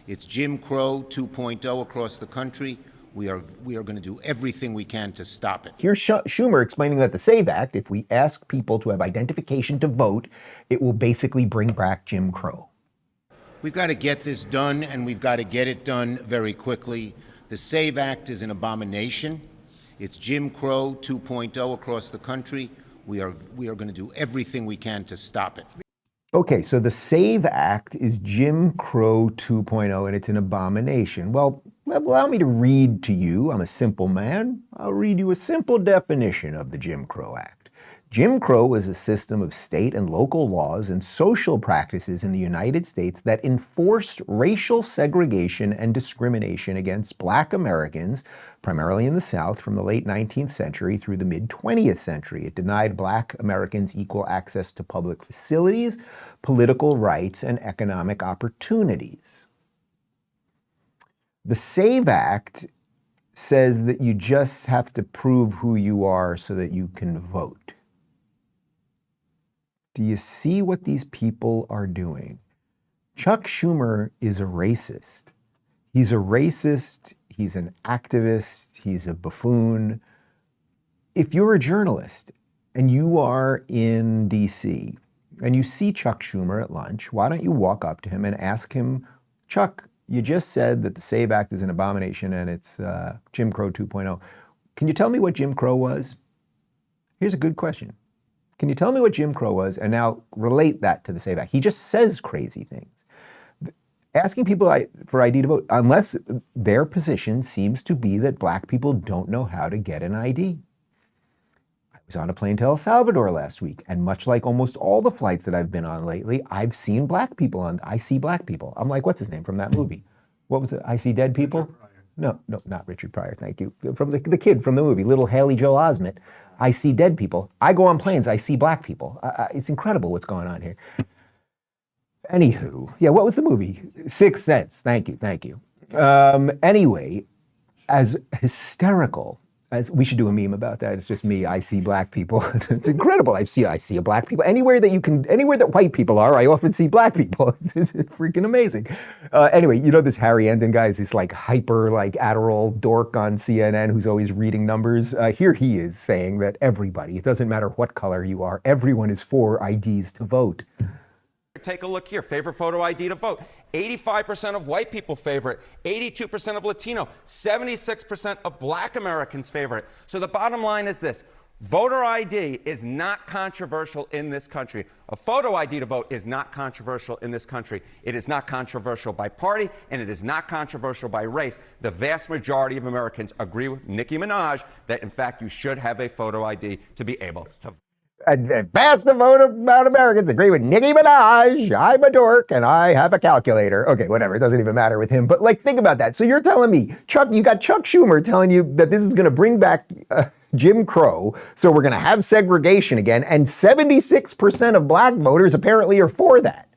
It's Jim Crow 2.0 across the country. We are going to do everything we can to stop it. Here's Schumer explaining that the SAVE Act, if we ask people to have identification to vote, it will basically bring back Jim Crow. We've got to get this done, and we've got to get it done very quickly. The SAVE Act is an abomination. It's Jim Crow 2.0 across the country. We are going to do everything we can to stop it. Okay, so the SAVE Act is Jim Crow 2.0, and it's an abomination. Well, allow me to read to you. I'm a simple man. I'll read you a simple definition of the Jim Crow Act. Jim Crow was a system of state and local laws and social practices in the United States that enforced racial segregation and discrimination against Black Americans, primarily in the South, from the late 19th century through the mid-20th century. It denied Black Americans equal access to public facilities, political rights, and economic opportunities. The SAVE Act says that you just have to prove who you are so that you can vote. Do you see what these people are doing? Chuck Schumer is a racist. He's a racist, he's an activist, he's a buffoon. If you're a journalist and you are in DC and you see Chuck Schumer at lunch, why don't you walk up to him and ask him, Chuck, you just said that the SAVE Act is an abomination and it's Jim Crow 2.0. Can you tell me what Jim Crow was? Here's a good question. Can you tell me what Jim Crow was, and now relate that to the SAVE Act? He just says crazy things. Asking people for ID to vote, unless their position seems to be that Black people don't know how to get an ID. I was on a plane to El Salvador last week, and much like almost all the flights that I've been on lately, I've seen Black people I see Black people. I'm like, what's his name from that movie? What was it? I See Dead People? No, not Richard Pryor, thank you. From the kid from the movie, little Haley Joel Osment. I see dead people. I go on planes, I see Black people. It's incredible what's going on here. Anywho, yeah, what was the movie? Sixth Sense, thank you. Anyway, as hysterical as, we should do a meme about that. It's just me, I see Black people. It's incredible. I see a Black people. Anywhere that white people are, I often see Black people. It's freaking amazing. Anyway, you know this Harry Enten guy is this like hyper like Adderall dork on CNN who's always reading numbers. Here he is saying that everybody, it doesn't matter what color you are, everyone is for IDs to vote. Take a look here. Favorite photo ID to vote. 85% of white people favor it. 82% of Latino. 76% of Black Americans favor it. So the bottom line is this. Voter ID is not controversial in this country. A photo ID to vote is not controversial in this country. It is not controversial by party, and it is not controversial by race. The vast majority of Americans agree with Nicki Minaj that, in fact, you should have a photo ID to be able to vote. Vast amount of Americans agree with Nicki Minaj. I'm a dork and I have a calculator. Okay, whatever. It doesn't even matter with him. But like, think about that. So you're telling me, you got Chuck Schumer telling you that this is going to bring back Jim Crow. So we're going to have segregation again. And 76% of Black voters apparently are for that.